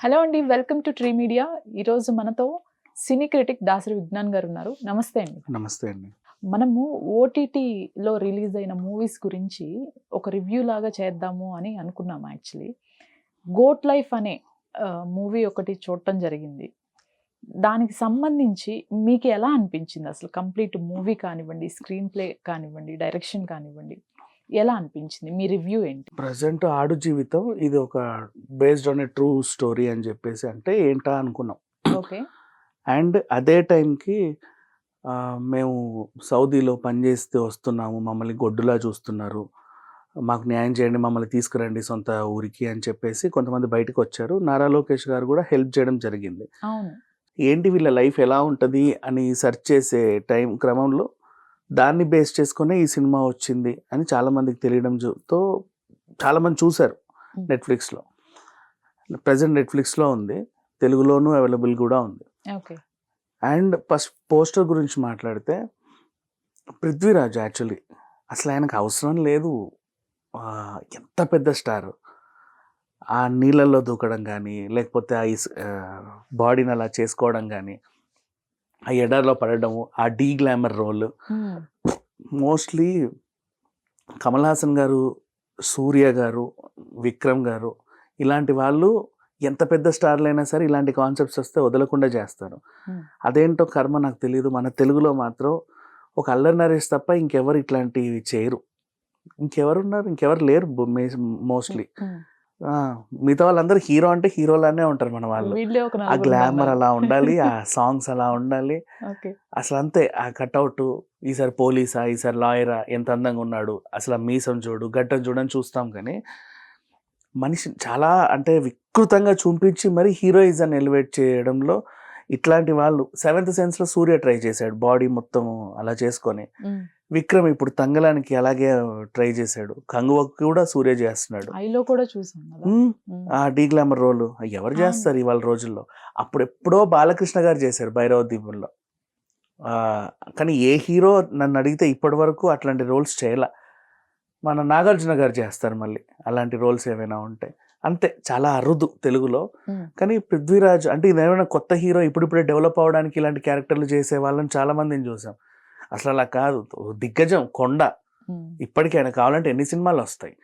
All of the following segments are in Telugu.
హలో అండి. Welcome to tree media. ఈరోజు మనతో సినీ క్రిటిక్ దాసరి విజ్ఞాన్ గారు ఉన్నారు. నమస్తే అండి. నమస్తే అండి. మనము ఓటీటీలో రిలీజ్ అయిన మూవీస్ గురించి ఒక రివ్యూ లాగా చేద్దాము అని అనుకున్నాము యాక్చువల్లీ. 'గోట్ లైఫ్' అనే మూవీ ఒకటి చూడటం జరిగింది. దానికి సంబంధించి మీకు ఎలా అనిపించింది అసలు? కంప్లీట్ మూవీ కానివ్వండి, స్క్రీన్ ప్లే కానివ్వండి, డైరెక్షన్ కానివ్వండి, ఎలా అనిపించింది? మీ రివ్యూ ఏంటి? ప్రెజెంట్ 'ఆడు జీవితం' ఇది ఒక based on a true story అని చెప్పేసి అంటే ఏంటా అనుకున్నాం. ఓకే. అండ్ అదే టైంకి మేము సౌదీలో పనిచేస్తే వస్తున్నాము. మమ్మల్ని గొడ్డులా చూస్తున్నారు. మాకు న్యాయం చేయండి. మమ్మల్ని తీసుకురండి సొంత ఊరికి అని చెప్పేసి కొంతమంది బయటకొచ్చారు. నారా లోకేష్ గారు కూడా హెల్ప్ చేయడం జరిగింది. అవును. ఏంటి వీళ్ళ లైఫ్ ఎలా ఉంటది అని సెర్చ్ చేసే టైం క్రమంలో దాన్ని బేస్ చేసుకునే ఈ సినిమా వచ్చింది అని చాలామందికి తెలియడంతో చాలామంది చూశారు నెట్‌ఫ్లిక్స్‌లో. ప్రెజెంట్ నెట్‌ఫ్లిక్స్‌లో ఉంది. తెలుగులోనూ అవైలబుల్ కూడా ఉంది. ఓకే. అండ్ ఫస్ట్ పోస్టర్ గురించి మాట్లాడితే 'పృథ్వీరాజ్' యాక్చువల్లీ అసలు ఆయనకు అవసరం లేదు. ఎంత పెద్ద స్టార్. ఆ నీళ్ళల్లో దూకడం గానీ, లేకపోతే బాడీని అలా చేసుకోవడం గానీ, ఆ ఎడారిలో పడడము, ఆ glamour role mostly Kamal Haasan garu, Suriya గారు, విక్రమ్ గారు ఇలాంటి వాళ్ళు ఎంత పెద్ద స్టార్‌లైనా సరే ఇలాంటి కాన్సెప్ట్స్ వస్తే వదలకుండా చేస్తారు. అదేంటో కర్మ నాకు తెలీదు. మన తెలుగులో మాత్రం ఒక అల్లరి నరేష్ తప్ప ఇంకెవరు ఇట్లాంటివి చేయరు. ఇంకెవరున్నారు? ఇంకెవరు లేరు మోస్ట్‌లీ. మిగతా వాళ్ళందరూ హీరో అంటే హీరోలానే ఉంటారు మన వాళ్ళు. వీళ్ళే ఒక ఆ నలుగురు గ్లామర్ ఉన్నారు. అలా ఉండాలి. ఆ సాంగ్స్ అలా ఉండాలి. ఓకే. అసలంతే ఆ కటౌటు ఈసారి పోలీసా? ఈసారి లాయరా? ఎంత అందంగా ఉన్నాడు. అసలు ఆ మీసం చూడు, గడ్డం చూడు అని చూస్తాం కానీ, మనిషి చాలా అంటే వికృతంగా చూపించి మరీ హీరోయిజాన్ని ఎలివేట్ చేయడంలో ఇట్లాంటి వాళ్ళు 'సెవెంత్ సెన్స్‌లో' సూర్య ట్రై చేశాడు. బాడీ మొత్తం అలా చేసుకొని. విక్రమ్ ఇప్పుడు 'తంగలానికి' అలాగే ట్రై చేశాడు. 'కంగువకు' కూడా సూర్య చేస్తున్నాడు. 'ఐలో' కూడా చూసాం కదా. ఆ గ్లామర్ రోలు ఎవరు అవును. చేస్తారు ఇవాళ రోజుల్లో? అప్పుడెప్పుడో బాలకృష్ణ గారు చేశారు 'భైరవ దీపంలో'. కానీ ఏ హీరో నన్ను అడిగితే ఇప్పటి వరకు అట్లాంటి రోల్స్ చేయలా. మన 'నాగార్జున' గారు చేస్తారు మళ్ళీ అలాంటి రోల్స్ ఏవైనా ఉంటే. అంతే చాలా అరుదు తెలుగులో. కానీ 'పృథ్వీరాజ్' అంటే ఇదేమైనా కొత్త హీరో ఇప్పుడిప్పుడే డెవలప్ అవ్వడానికి ఇలాంటి క్యారెక్టర్లు చేసే వాళ్ళని చాలా మందిని చూసాం. అసలు అలా కాదు. దిగ్గజం 'కొండ' ఇప్పటికి ఆయన కావాలంటే ఎన్ని సినిమాలు వస్తాయి.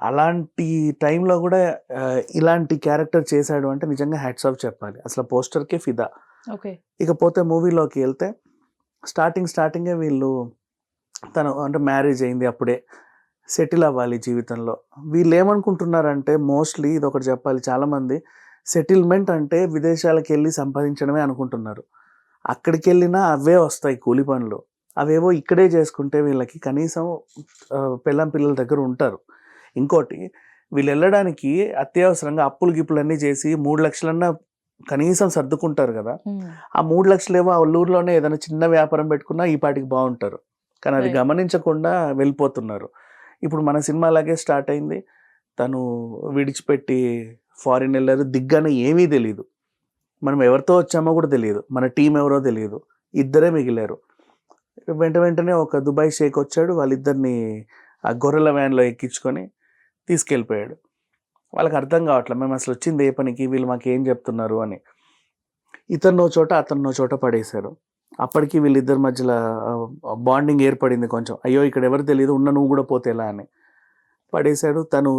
అలాంటి టైంలో కూడా ఇలాంటి క్యారెక్టర్ చేశాడు అంటే నిజంగా హ్యాట్స్ ఆఫ్ చెప్పాలి. అసలు పోస్టర్‌కే ఫిదా. ఓకే. ఇకపోతే మూవీలోకి వెళ్తే స్టార్టింగే వీళ్ళు తను అంటే మ్యారేజ్ అయింది అప్పుడే. సెటిల్ అవ్వాలి జీవితంలో. వీళ్ళేమనుకుంటున్నారంటే మోస్ట్‌లీ ఇదొకటి చెప్పాలి చాలామంది సెటిల్‌మెంట్ అంటే విదేశాలకెళ్ళి సంపాదించడమే అనుకుంటున్నారు. అక్కడికెళ్ళినా అవే వస్తాయి కూలి పనులు. అవేవో ఇక్కడే చేసుకుంటే వీళ్ళకి కనీసం పెళ్ళాం పిల్లల దగ్గర ఉంటారు. ఇంకోటి వీళ్ళెళ్ళడానికి అత్యవసరంగా అప్పులు గిప్పులన్నీ చేసి 3,00,000 కనీసం సర్దుకుంటారు గదా! ఆ 3,00,000 ఏమో ఆ ఊర్లోనే ఏదైనా చిన్న వ్యాపారం పెట్టుకున్నా ఈ పాటికి బావుంటారు. కానీ అది రైట్. గమనించకుండా వెళ్ళిపోతున్నారు. ఇప్పుడు మన సినిమా అలాగే స్టార్ట్ అయింది. తను విడిచిపెట్టి ఫారిన్ ఎళ్లారు. దిగ్గానే ఏమీ తెలీదు. మనం ఎవరితో వచ్చామో కూడా తెలీదు. మన టీమ్ ఎవరో తెలీదు. ఇద్దరే మిగిలారు. వెంటనే ఒక దుబాయ్ షేక్ వచ్చాడు. వాళ్ళిద్దరిని ఆ గొర్రెల వ్యాన్‌లో ఎక్కించుకొని తీసుకెళ్ళిపోయాడు. వాళ్ళకి అర్థం కావట్లే. మేము అసలు వచ్చింది ఏ పనికి? వీళ్ళు మాకేం చెప్తున్నారు అని. ఇతన్నో చోట, అతన్నో చోట పడేశారు. అప్పటికి వీళ్ళిద్దరి మధ్యలో బాండింగ్ ఏర్పడింది కొంచెం. అయ్యో! ఇక్కడ ఎవరు తెలీదు. ఉన్న నువ్వు కూడా పోతే ఎలా అని. పడేశాడు. తను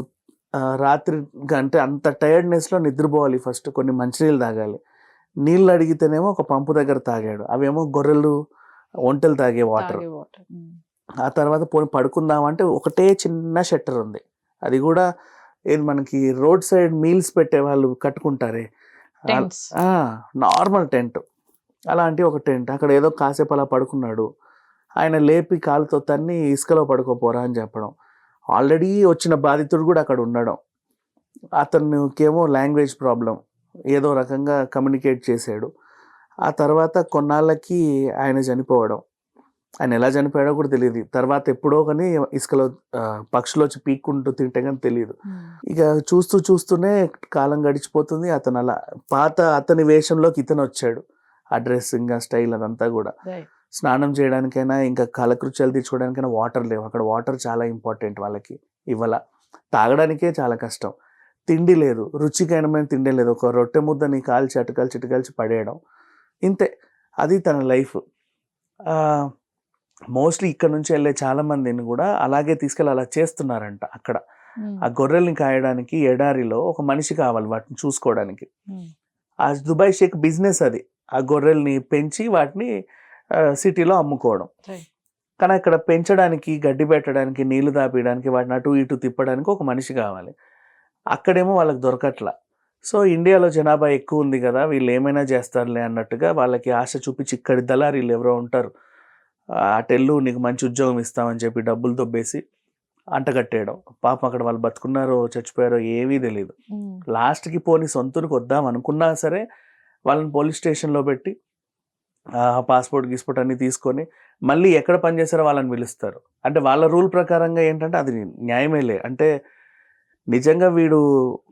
రాత్రి అంటే అంత టైర్డ్‌నెస్‌లో నిద్రపోవాలి ఫస్ట్. కొన్ని మంచినీళ్ళు తాగాలి. నీళ్ళు అడిగితేనేమో ఒక పంపు దగ్గర తాగాడు. అవేమో గొర్రెలు, ఒంటెలు తాగే వాటర్. తాగే వాటర్. ఆ తర్వాత పోనీ పడుకుందామంటే ఒకటే చిన్న షట్టర్ ఉంది. అది కూడా ఏది మనకి రోడ్ సైడ్ మీల్స్ పెట్టేవాళ్ళు కట్టుకుంటారే. టెంట్స్. Normal tent. అలాంటి ఒక టెంట్. అక్కడ ఏదో కాసేపు అలా పడుకున్నాడు. ఆయన లేపి కాలుతో తన్ని ఇసుకలో పడుకోపోరా అని చెప్పడం. ఆల్రెడీ వచ్చిన బాధితుడు కూడా అక్కడ ఉండడం. అతనికేమో లాంగ్వేజ్ ప్రాబ్లం. ఏదో రకంగా కమ్యూనికేట్ చేశాడు. ఆ తర్వాత కొన్నాళ్ళకి ఆయన చనిపోవడం. ఆయన ఎలా చనిపోయాడో కూడా తెలీదు. తర్వాత ఎప్పుడో కానీ ఇసుకలో పక్షులు వచ్చి పీక్కుంటూ తింటే కానీ తెలీదు. ఇక చూస్తూనే కాలం గడిచిపోతుంది. అతను అలా అతని వేషంలోకి ఇతను వచ్చాడు. ఆ డ్రెస్సింగ్, ఆ స్టైల్ అదంతా కూడా. స్నానం చేయడానికైనా ఇంకా కాలకృత్యాలు తీర్చుకోవడానికైనా వాటర్ లేవు. అక్కడ వాటర్ చాలా ఇంపార్టెంట్ వాళ్ళకి. ఇవాళ తాగడానికే చాలా కష్టం. తిండి లేదు, రుచికరమైన తిండి లేదు, ఒక రొట్టె ముద్దని కాల్చి చిటకాల్చి పడేయడం, ఇంతే. అది తన లైఫ్. మోస్ట్లీ ఇక్కడ నుంచి వెళ్ళే చాలా మందిని కూడా అలాగే తీసుకెళ్ళి అలా చేస్తున్నారంట అక్కడ. ఆ గొర్రెల్ని కాయడానికి ఎడారిలో ఒక మనిషి కావాలి వాటిని చూసుకోవడానికి. ఆ దుబాయ్ షేక్ బిజినెస్ అది, ఆ గొర్రెల్ని పెంచి వాటిని సిటీలో అమ్ముకోవడం. కానీ అక్కడ పెంచడానికి, గడ్డి పెట్టడానికి, నీళ్లు తాపేయడానికి, వాటిని అటు ఇటు తిప్పడానికి ఒక మనిషి కావాలి. అక్కడేమో వాళ్ళకి దొరకట్లా. సో ఇండియాలో జనాభా ఎక్కువ ఉంది కదా, వీళ్ళు ఏమైనా చేస్తారులే అన్నట్టుగా వాళ్ళకి ఆశ చూపించి ఇక్కడి దళారీలు ఎవరో ఉంటారు, అటెళ్ళు నీకు మంచి ఉద్యోగం ఇస్తామని చెప్పి డబ్బులు దొబ్బేసి అంటగట్టేయడం. పాపం అక్కడ వాళ్ళు బతుకున్నారో చచ్చిపోయారో ఏమీ తెలియదు. లాస్ట్కి పోనీ సొంతూరికి వద్దాం అనుకున్నా సరే వాళ్ళని పోలీస్ స్టేషన్లో పెట్టి పాస్పోర్ట్ గీస్పోర్ట్ అన్ని తీసుకొని మళ్ళీ ఎక్కడ పనిచేస్తారో వాళ్ళని పిలుస్తారు. అంటే వాళ్ళ రూల్ ప్రకారంగా ఏంటంటే అది న్యాయమేలే. అంటే నిజంగా వీడు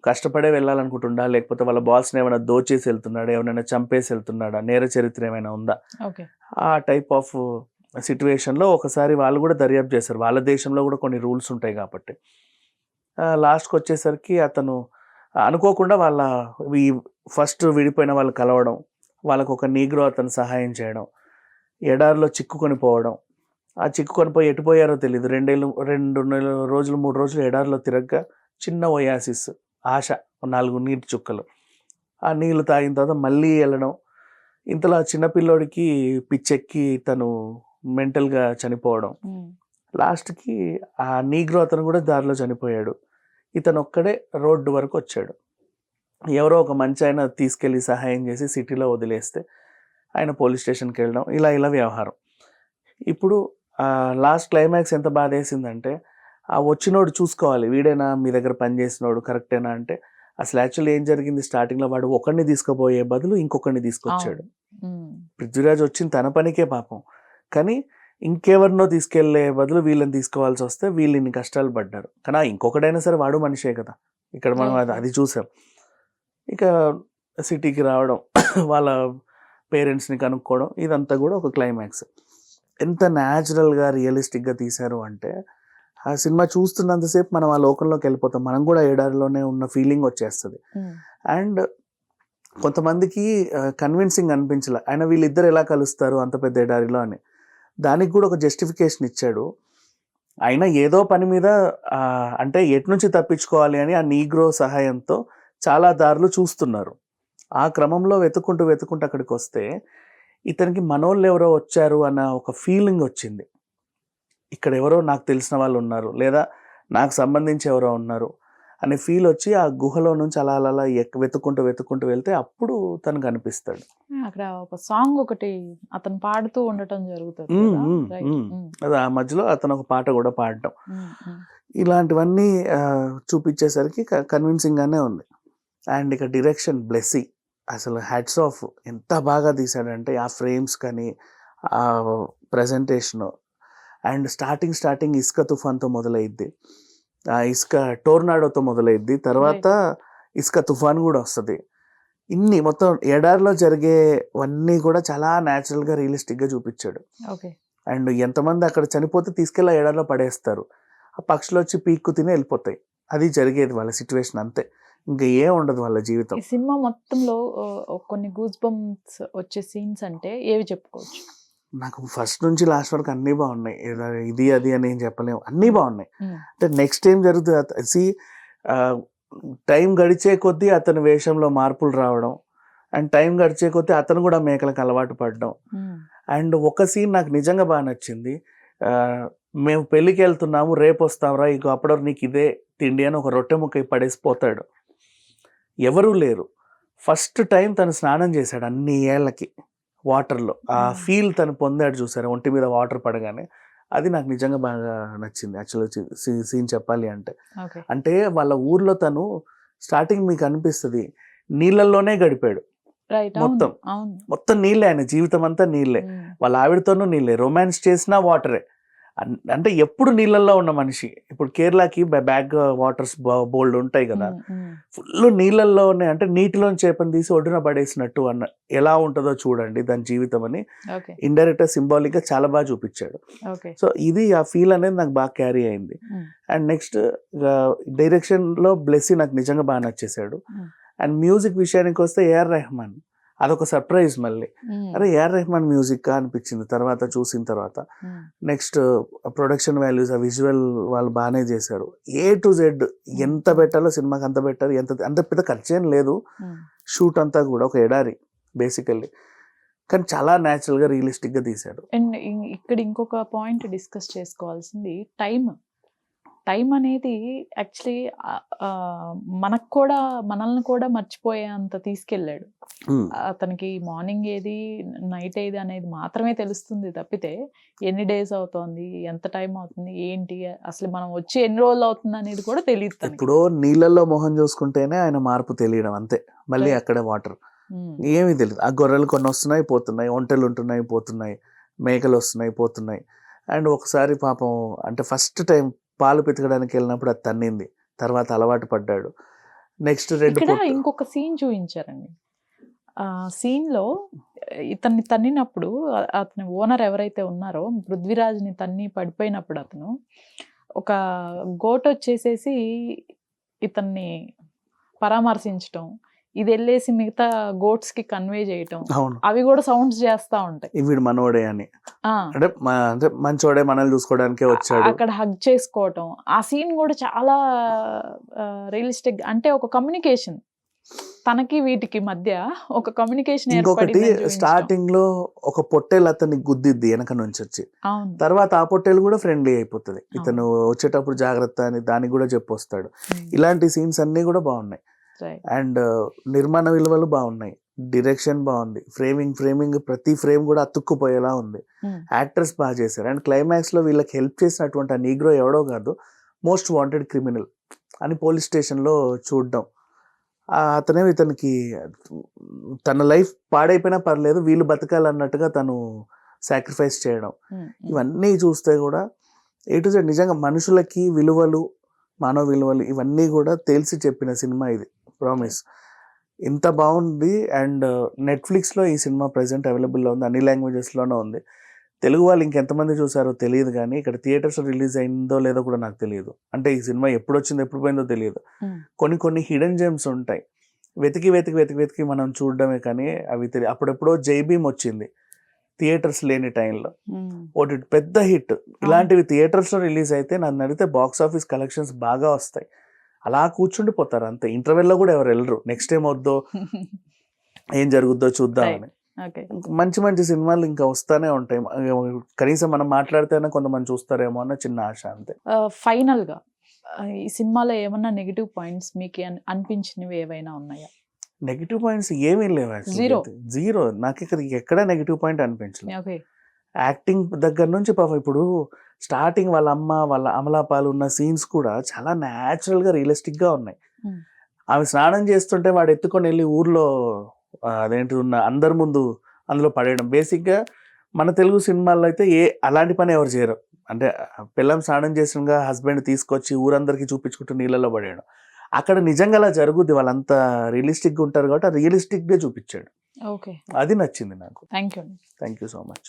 కష్టపడే వెళ్ళాలనుకుంటుండా, లేకపోతే వాళ్ళ బాస్ని ఏమైనా దోచేసి వెళ్తున్నాడా, ఎవరైనా చంపేసి వెళ్తున్నాడా, నేర చరిత్ర ఏమైనా ఉందా, ఆ టైప్ ఆఫ్ సిచ్యువేషన్లో ఒకసారి వాళ్ళు కూడా దర్యాప్తు చేస్తారు. వాళ్ళ దేశంలో కూడా కొన్ని రూల్స్ ఉంటాయి కాబట్టి. లాస్ట్కి వచ్చేసరికి అతను అనుకోకుండా వాళ్ళ ఈ ఫస్ట్ విడిపోయిన వాళ్ళు కలవడం, వాళ్ళకు ఒక నీగ్రో అతను సహాయం చేయడం, ఎడారిలో చిక్కుకొని పోవడం, ఆ చిక్కుకొని పోయి ఎటుపోయారో తెలియదు. 2 రోజులు 3 రోజులు ఎడారిలో తిరగగా చిన్న ఒయాసిస్, ఆశ, 4 నీటి చుక్కలు, ఆ నీళ్లు తాగిన తర్వాత మళ్ళీ వెళ్ళడం. ఇంతలో ఆ చిన్నపిల్లోడికి పిచ్చెక్కి తను మెంటల్గా చనిపోవడం. లాస్ట్కి ఆ నీగ్రో అతను కూడా దారిలో చనిపోయాడు. ఇతను ఒక్కడే రోడ్డు వరకు వచ్చాడు. ఎవరో ఒక మంచి ఆయన తీసుకెళ్ళి సహాయం చేసి సిటీలో వదిలేస్తే ఆయన పోలీస్ స్టేషన్కి వెళ్ళడం, ఇలా వ్యవహారం. ఇప్పుడు లాస్ట్ క్లైమాక్స్ ఎంత బాధ వేసిందంటే, ఆ వచ్చినోడు చూసుకోవాలి, వీడేనా మీ దగ్గర పనిచేసినోడు కరెక్టేనా అంటే, అసలు యాక్చువల్లీ ఏం జరిగింది, స్టార్టింగ్లో వాడు ఒకరిని తీసుకుపోయే బదులు ఇంకొకరిని తీసుకొచ్చాడు. పృథ్వీరాజ్ వచ్చింది తన పనికే పాపం, కానీ ఇంకెవరినో తీసుకెళ్లే బదులు వీళ్ళని తీసుకోవాల్సి వస్తే వీళ్ళు ఇన్ని కష్టాలు పడ్డారు. కానీ ఇంకొకడైనా సరే వాడు మనిషే కదా, ఇక్కడ మనం అది చూసాం. ఇక సిటీకి రావడం, వాళ్ళ పేరెంట్స్ని కనుక్కోవడం, ఇదంతా కూడా ఒక క్లైమాక్స్. ఎంత న్యాచురల్గా రియలిస్టిక్గా తీశారు అంటే, ఆ సినిమా చూస్తున్నంతసేపు మనం ఆ లోకంలోకి వెళ్ళిపోతాం, మనం కూడా ఎడారిలోనే ఉన్న ఫీలింగ్ వచ్చేస్తుంది. అండ్ కొంతమందికి కన్విన్సింగ్ అనిపించలే, ఆయన వీళ్ళిద్దరు ఎలా కలుస్తారు అంత పెద్ద ఎడారిలో అని. దానికి కూడా ఒక జస్టిఫికేషన్ ఇచ్చాడు. అయినా ఏదో పని మీద అంటే ఎటు నుంచి తప్పించుకోవాలి అని ఆ నీగ్రో సహాయంతో చాలా దారులు చూస్తున్నారు. ఆ క్రమంలో వెతుక్కుంటూ అక్కడికి వస్తే ఇతనికి మనోళ్ళు ఎవరో వచ్చారు అన్న ఒక ఫీలింగ్ వచ్చింది. ఇక్కడ ఎవరో నాకు తెలిసిన వాళ్ళు ఉన్నారు, లేదా నాకు సంబంధించి ఎవరో ఉన్నారు అనే ఫీల్ వచ్చి ఆ గుహలో నుంచి అలా వెతుక్కుంటూ వెళ్తే అప్పుడు తను కనిపిస్తాడు. అక్కడ ఒక సాంగ్ ఒకటి అతను పాడుతూ ఉండటం జరుగుతుంది. అది ఆ మధ్యలో అతను ఒక పాట కూడా పాడటం, ఇలాంటివన్నీ చూపించేసరికి కన్విన్సింగ్ గానే ఉంది. అండ్ ఇక డైరెక్షన్ బ్లెస్సీ, అసలు హ్యాట్స్ ఆఫ్, ఎంత బాగా తీశాడంటే ఆ ఫ్రేమ్స్ కానీ ఆ ప్రజెంటేషను. అండ్ స్టార్టింగ్ ఇసుక తుఫాన్తో మొదలైద్ది, ఆ ఇసుక టోర్నాడోతో మొదలైద్ది, తర్వాత ఇసుక తుఫాన్ కూడా వస్తుంది. ఇన్ని మొత్తం ఎడారిలో జరిగేవన్నీ కూడా చాలా న్యాచురల్గా రియలిస్టిక్గా చూపించాడు. అండ్ ఎంతమంది అక్కడ చనిపోతే తీసుకెళ్ళి ఎడారిలో పడేస్తారు, ఆ పక్షులు వచ్చి పీక్కు తిని వెళ్ళిపోతాయి. అది జరిగేది వాళ్ళ సిచ్యువేషన్, అంతే, ఇంకా ఏం ఉండదు వాళ్ళ జీవితం. ఈ సినిమా మొత్తంలో కొన్ని గూస్ బంప్స్ వచ్చే సీన్స్ అంటే ఏవి చెప్పుకోవచ్చు? నాకు ఫస్ట్ నుంచి లాస్ట్ వరకు అన్నీ బాగున్నాయి. ఇది అది అని ఏం చెప్పలేము, అన్నీ బాగున్నాయి. అంటే నెక్స్ట్ ఏం జరుగుతుంది, టైం గడిచే కొద్దీ అతని వేషంలో మార్పులు రావడం, అండ్ టైం గడిచే కొద్దీ అతను కూడా మేకలకు అలవాటు పడడం. అండ్ ఒక సీన్ నాకు నిజంగా బాగా నచ్చింది, మేము పెళ్ళికి వెళ్తున్నాము, రేపు వస్తాంరా, ఇంకో అప్పటి నీకు ఇదే తిండి అని ఒక రొట్టె ముక్క పడేసిపోతాడు. ఎవరూ లేరు. ఫస్ట్ టైం తను స్నానం చేశాడు అన్ని ఏళ్ళకి వాటర్లో, ఆ ఫీల్ తను పొందాడు చూసారు, ఒంటి మీద వాటర్ పడగానే. అది నాకు నిజంగా బాగా నచ్చింది యాక్చువల్గా సీన్ చెప్పాలి అంటే. అంటే వాళ్ళ ఊర్లో తను స్టార్టింగ్ మీకు అనిపిస్తుంది నీళ్ళల్లోనే గడిపాడు, మొత్తం నీళ్ళే, ఆయన జీవితం అంతా నీళ్ళే, వాళ్ళ ఆవిడతోనూ నీళ్ళే, రొమాన్స్ చేసినా వాటరే. అంటే ఎప్పుడు నీళ్ళల్లో ఉన్న మనిషి. ఇప్పుడు కేరళకి బ్యాక్ వాటర్స్ బోల్డ్ ఉంటాయి కదా, ఫుల్ నీళ్ళల్లో ఉన్నాయి. అంటే నీటిలోని చేపని తీసి ఒడ్డున పడేసినట్టు అన్న ఎలా ఉంటుందో చూడండి దాని జీవితం అని ఓకే ఇండైరెక్ట్ సింబాలిక్ గా చాలా బాగా చూపించాడు. ఓకే సో ఇది ఆ ఫీల్ అనేది నాకు బాగా క్యారీ అయింది. అండ్ నెక్స్ట్ డైరెక్షన్ లో బ్లెస్సీ నాకు నిజంగా బాగా నచ్చేసాడు. అండ్ మ్యూజిక్ విషయానికి వస్తే ఏఆర్ రెహమాన్ అదొక సర్ప్రైజ్ మళ్ళీ. అరే ఏఆర్ రెహమాన్ మ్యూజిక్ అనిపించింది తర్వాత చూసిన తర్వాత. నెక్స్ట్ ప్రొడక్షన్ వాల్యూస్, ఆ విజువల్ వాళ్ళు బాగానే చేశారు. ఏ టు జెడ్ ఎంత పెట్టాలో సినిమాకి అంత పెట్టారు. అంత పెద్ద ఖర్చేం లేదు. షూట్ అంతా కూడా ఒక ఎడారి బేసికల్లీ, కానీ చాలా న్యాచురల్ గా రియలిస్టిక్ గా తీశాడు. అండ్ ఇక్కడ ఇంకొక పాయింట్ డిస్కస్ చేసుకోవాల్సింది టైం అనేది యాక్చువల్లీ మనల్ని కూడా మర్చిపోయేంత తీసుకెళ్ళాడు. అతనికి మార్నింగ్ ఏది నైట్ ఏది అనేది మాత్రమే తెలుస్తుంది తప్పితే ఎన్ని డేస్ అవుతోంది, ఎంత టైం అవుతుంది, ఏంటి అసలు మనం వచ్చి ఎన్ని రోజులు అవుతుంది అనేది కూడా తెలియదు. ఇప్పుడు నీళ్ళల్లో మొహం చూసుకుంటేనే ఆయన మార్పు తెలియడం అంతే. మళ్ళీ అక్కడే వాటర్ ఏమీ తెలియదు. ఆ గొర్రెలు కొన్ని వస్తున్నాయి పోతున్నాయి, ఒంటెలు ఉంటున్నాయి పోతున్నాయి, మేకలు వస్తున్నాయి పోతున్నాయి. అండ్ ఒకసారి పాపం అంటే ఫస్ట్ టైం పాలు పితకడానికి వెళ్ళినప్పుడు అది తన్నింది, తర్వాత అలవాటు పడ్డాడు. నెక్స్ట్ ఇంకొక సీన్ చూపించారండి. ఆ సీన్ లో ఇతన్ని తన్నినప్పుడు అతని ఓనర్ ఎవరైతే ఉన్నారో పృథ్వీరాజ్ని తన్ని పడిపోయినప్పుడు అతను ఒక గోట్ వచ్చేసేసి ఇతన్ని పరామర్శించటం, ఇది వెళ్ళేసి మిగతా గోట్స్ కి కన్వే చేయటం, అవి కూడా సౌండ్స్ చేస్తా ఉంటాయి. వీడు మనోడే అని, అంటే మంచోడే మనల్ని చూసుకోవడానికే వచ్చాడు. అక్కడ హగ్ చేసుకోవటం, ఆ సీన్ కూడా చాలా రియలిస్టిక్. అంటే ఒక కమ్యూనికేషన్ తనకి వీటికి మధ్య ఒక కమ్యూనికేషన్. ఇంకొకటి స్టార్టింగ్ లో ఒక పొట్టేలు అతన్ని గుద్దిద్ది వెనక నుంచి వచ్చి, తర్వాత ఆ పొట్టేలు కూడా ఫ్రెండ్లీ అయిపోతుంది. ఇతను వచ్చేటప్పుడు జాగ్రత్త అని దానికి కూడా చెప్పొస్తాడు. ఇలాంటి సీన్స్ అన్ని కూడా బాగున్నాయి. అండ్ నిర్మాణ విలువలు బాగున్నాయి, డైరెక్షన్ బాగుంది, ఫ్రేమింగ్ ప్రతి ఫ్రేమ్ కూడా అతుక్కుపోయేలా ఉంది, యాక్టర్స్ బాగా చేశారు. అండ్ క్లైమాక్స్ లో వీళ్ళకి హెల్ప్ చేసినటువంటి ఆ నీగ్రో ఎవడో కాదు, మోస్ట్ వాంటెడ్ క్రిమినల్ అని పోలీస్ స్టేషన్ లో చూడడం, అతనే ఇతనికి తన లైఫ్ పాడైపోయినా పర్లేదు వీళ్ళు బతకాలన్నట్టుగా తను సాక్రిఫైస్ చేయడం, ఇవన్నీ చూస్తే కూడా ఏ టు జెడ్ నిజంగా మనుషులకి విలువలు, మానవ విలువలు ఇవన్నీ కూడా తెలిసి చెప్పిన సినిమా ఇది ప్రామిస్. ఇంత బాగుంది. అండ్ నెట్ఫ్లిక్స్లో ఈ సినిమా ప్రెజెంట్ అవైలబుల్లో ఉంది, అన్ని లాంగ్వేజెస్లోనే ఉంది. తెలుగు వాళ్ళు ఇంకెంతమంది చూసారో తెలియదు, కానీ ఇక్కడ థియేటర్స్ రిలీజ్ అయిందో లేదో కూడా నాకు తెలియదు. అంటే ఈ సినిమా ఎప్పుడు వచ్చిందో ఎప్పుడు పోయిందో తెలియదు. కొన్ని హిడెన్ జెమ్స్ ఉంటాయి, వెతికి మనం చూడడమే, కానీ అవి తెలియదు. అప్పుడెప్పుడో జై భీమ్ వచ్చింది థియేటర్స్ లేని టైంలో, ఒకటి పెద్ద హిట్. ఇలాంటివి థియేటర్స్లో రిలీజ్ అయితే నన్ను అడిగితే బాక్స్ ఆఫీస్ కలెక్షన్స్ బాగా వస్తాయి. అలా కూర్చుండిపోతారు అంతే. ఇంటర్వెల్లో కూడా ఎవరు వెళ్ళరు, నెక్స్ట్ టైం వద్దో ఏం జరుగుద్దో చూద్దామని. మంచి సినిమాలు ఇంకా వస్తానే ఉంటాయి. కనీసం మనం మాట్లాడితేనే కొంతమంది చూస్తారేమో అన్న చిన్న ఆశ అంతే. ఫైనల్ గా ఈ సినిమాలో ఏమన్నా నెగిటివ్ పాయింట్స్ మీకు అనిపించినవి ఏవైనా ఉన్నాయా? నెగిటివ్ పాయింట్స్ ఏమీ లేవు, జీరో. నాకు ఇక్కడ ఎక్కడ నెగిటివ్ పాయింట్ అనిపించలేదు. యాక్టింగ్ దగ్గర నుంచి పాపం ఇప్పుడు స్టార్టింగ్ వాళ్ళ అమ్మ వాళ్ళ అమలాపాలు ఉన్న సీన్స్ కూడా చాలా న్యాచురల్ గా రియలిస్టిక్ గా ఉన్నాయి. ఆమె స్నానం చేస్తుంటే వాడు ఎత్తుకొని వెళ్ళి ఊర్లో అదేంటి ఉన్న అందరి ముందు అందులో పడేయడం. బేసిక్గా మన తెలుగు సినిమాల్లో అయితే అలాంటి పని ఎవరు చేయరు. అంటే పిల్లం స్నానం చేసినగా హస్బెండ్ తీసుకొచ్చి ఊరందరికీ చూపించుకుంటూ నీళ్ళలో పడేయడం. అక్కడ నిజంగా అలా జరుగుద్ది, వాళ్ళంతా రియలిస్టిక్గా ఉంటారు కాబట్టి ఆ రియలిస్టిక్గా చూపించాడు. అది నచ్చింది నాకు. Thank you so much.